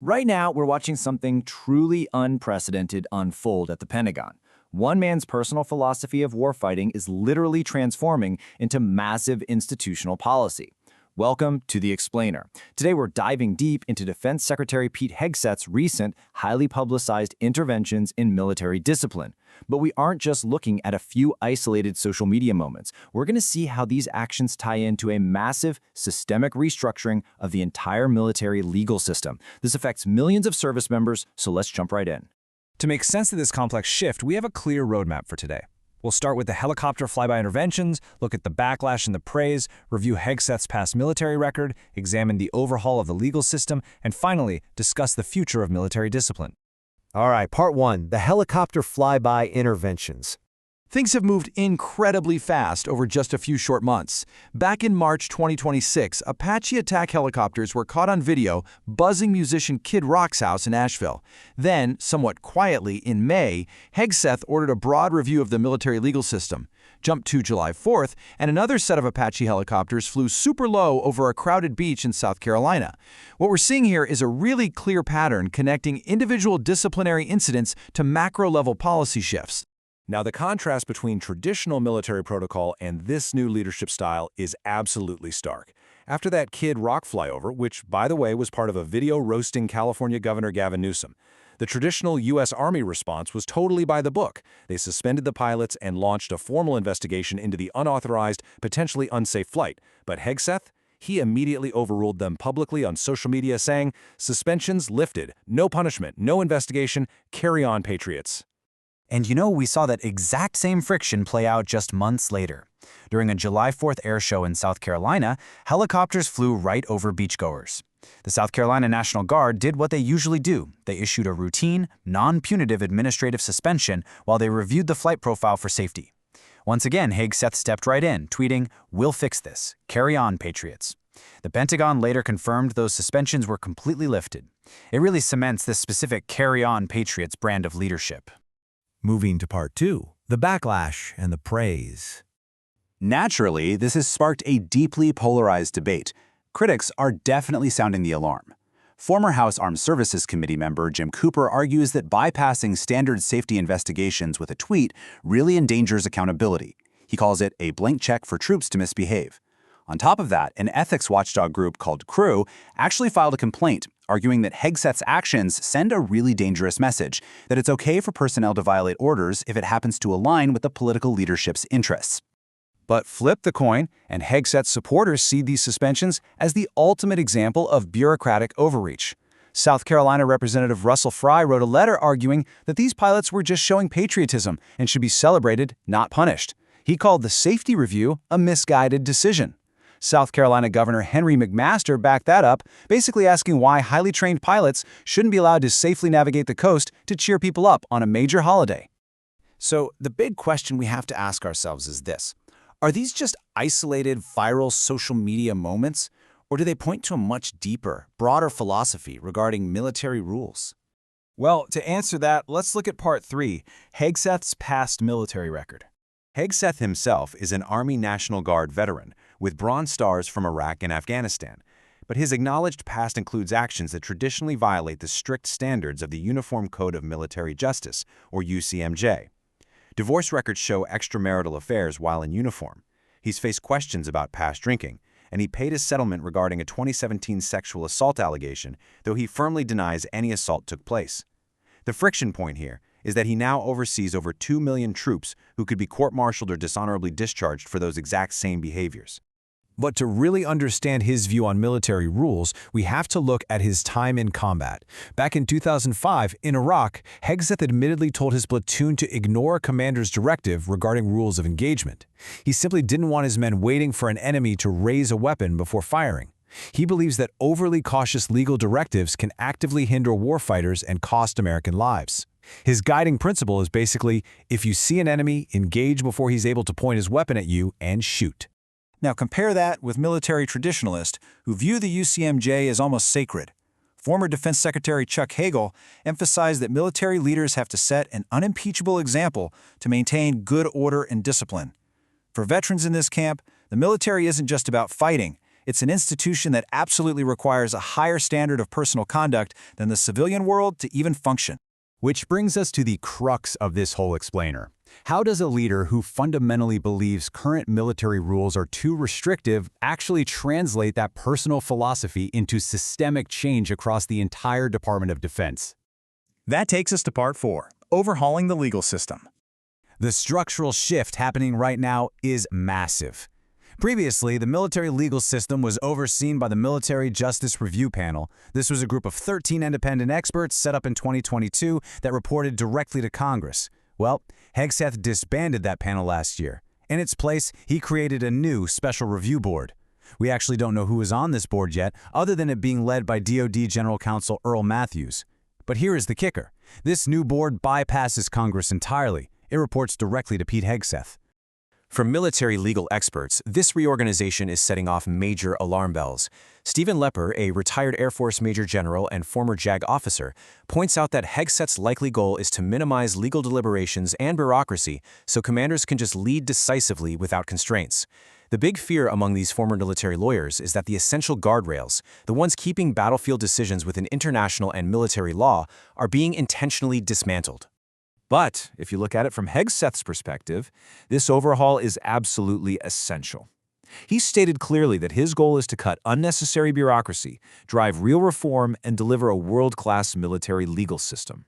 Right now, we're watching something truly unprecedented unfold at the Pentagon. One man's personal philosophy of warfighting is literally transforming into massive institutional policy. Welcome to The Explainer. Today, we're diving deep into Defense Secretary Pete Hegseth's recent, highly publicized interventions in military discipline. But we aren't just looking at a few isolated social media moments. We're going to see how these actions tie into a massive, systemic restructuring of the entire military legal system. This affects millions of service members, so let's jump right in. To make sense of this complex shift, we have a clear roadmap for today. We'll start with the helicopter flyby interventions, look at the backlash and the praise, review Hegseth's past military record, examine the overhaul of the legal system, and finally, discuss the future of military discipline. All right, part one, the helicopter flyby interventions. Things have moved incredibly fast over just a few short months. Back in March 2026, Apache attack helicopters were caught on video buzzing musician Kid Rock's house in Asheville. Then, somewhat quietly, in May, Hegseth ordered a broad review of the military legal system. Jump to July 4th, and another set of Apache helicopters flew super low over a crowded beach in South Carolina. What we're seeing here is a really clear pattern connecting individual disciplinary incidents to macro-level policy shifts. Now, the contrast between traditional military protocol and this new leadership style is absolutely stark. After that Kid Rock flyover, which, by the way, was part of a video roasting California Governor Gavin Newsom, the traditional U.S. Army response was totally by the book. They suspended the pilots and launched a formal investigation into the unauthorized, potentially unsafe flight. But Hegseth? He immediately overruled them publicly on social media, saying, "Suspensions lifted, no punishment, no investigation, carry on, patriots." And we saw that exact same friction play out just months later. During a July 4th air show in South Carolina, helicopters flew right over beachgoers. The South Carolina National Guard did what they usually do. They issued a routine, non-punitive administrative suspension while they reviewed the flight profile for safety. Once again, Hegseth stepped right in, tweeting, "We'll fix this. Carry on, patriots." The Pentagon later confirmed those suspensions were completely lifted. It really cements this specific carry on, patriots brand of leadership. Moving to part two, the backlash and the praise. Naturally, this has sparked a deeply polarized debate. Critics are definitely sounding the alarm. Former House Armed Services Committee member Jim Cooper argues that bypassing standard safety investigations with a tweet really endangers accountability. He calls it a blank check for troops to misbehave. On top of that, an ethics watchdog group called CREW actually filed a complaint, arguing that Hegseth's actions send a really dangerous message, that it's okay for personnel to violate orders if it happens to align with the political leadership's interests. But flip the coin, and Hegseth's supporters see these suspensions as the ultimate example of bureaucratic overreach. South Carolina Representative Russell Fry wrote a letter arguing that these pilots were just showing patriotism and should be celebrated, not punished. He called the safety review a misguided decision. South Carolina Governor Henry McMaster backed that up, basically asking why highly trained pilots shouldn't be allowed to safely navigate the coast to cheer people up on a major holiday. So the big question we have to ask ourselves is this. Are these just isolated viral social media moments, or do they point to a much deeper, broader philosophy regarding military rules? Well, to answer that, let's look at part three, Hegseth's past military record. Hegseth himself is an Army National Guard veteran with Bronze Stars from Iraq and Afghanistan, but his acknowledged past includes actions that traditionally violate the strict standards of the Uniform Code of Military Justice, or UCMJ. Divorce records show extramarital affairs while in uniform. He's faced questions about past drinking, and he paid his settlement regarding a 2017 sexual assault allegation, though he firmly denies any assault took place. The friction point here is that he now oversees over 2 million troops who could be court-martialed or dishonorably discharged for those exact same behaviors. But to really understand his view on military rules, we have to look at his time in combat. Back in 2005, in Iraq, Hegseth admittedly told his platoon to ignore a commander's directive regarding rules of engagement. He simply didn't want his men waiting for an enemy to raise a weapon before firing. He believes that overly cautious legal directives can actively hinder warfighters and cost American lives. His guiding principle is basically, if you see an enemy, engage before he's able to point his weapon at you and shoot. Now compare that with military traditionalists who view the UCMJ as almost sacred. Former Defense Secretary Chuck Hagel emphasized that military leaders have to set an unimpeachable example to maintain good order and discipline. For veterans in this camp, the military isn't just about fighting, It's an institution that absolutely requires a higher standard of personal conduct than the civilian world to even function. Which brings us to the crux of this whole explainer. How does a leader who fundamentally believes current military rules are too restrictive actually translate that personal philosophy into systemic change across the entire Department of Defense? That takes us to part 4, overhauling the legal system. The structural shift happening right now is massive. Previously, the military legal system was overseen by the Military Justice Review Panel. This was a group of 13 independent experts set up in 2022 that reported directly to Congress. Well, Hegseth disbanded that panel last year. In its place, he created a new Special Review Board. We actually don't know who is on this board yet, other than it being led by DoD General Counsel Earl Matthews. But here is the kicker. This new board bypasses Congress entirely. It reports directly to Pete Hegseth. For military legal experts, this reorganization is setting off major alarm bells. Stephen Lepper, a retired Air Force Major General and former JAG officer, points out that Hegseth's likely goal is to minimize legal deliberations and bureaucracy so commanders can just lead decisively without constraints. The big fear among these former military lawyers is that the essential guardrails, the ones keeping battlefield decisions within international and military law, are being intentionally dismantled. But if you look at it from Hegseth's perspective, this overhaul is absolutely essential. He stated clearly that his goal is to cut unnecessary bureaucracy, drive real reform, and deliver a world-class military legal system.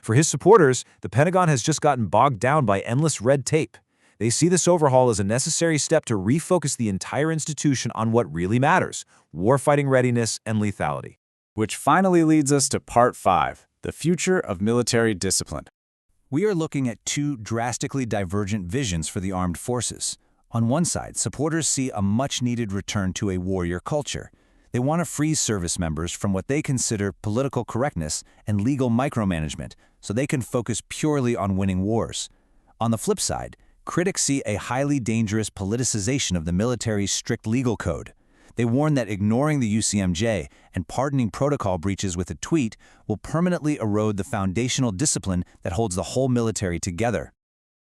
For his supporters, the Pentagon has just gotten bogged down by endless red tape. They see this overhaul as a necessary step to refocus the entire institution on what really matters: warfighting readiness and lethality. Which finally leads us to part 5, the future of military discipline. We are looking at two drastically divergent visions for the armed forces. On one side, supporters see a much-needed return to a warrior culture. They want to free service members from what they consider political correctness and legal micromanagement so they can focus purely on winning wars. On the flip side, critics see a highly dangerous politicization of the military's strict legal code. They warn that ignoring the UCMJ and pardoning protocol breaches with a tweet will permanently erode the foundational discipline that holds the whole military together.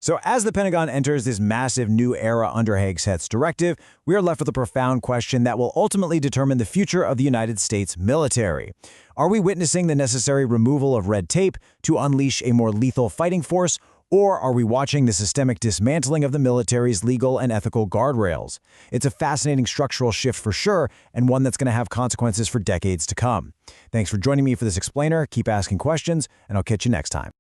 So as the Pentagon enters this massive new era under Hegseth's directive, we are left with a profound question that will ultimately determine the future of the United States military. Are we witnessing the necessary removal of red tape to unleash a more lethal fighting force, or are we watching the systemic dismantling of the military's legal and ethical guardrails? It's a fascinating structural shift for sure, and one that's going to have consequences for decades to come. Thanks for joining me for this explainer. Keep asking questions, and I'll catch you next time.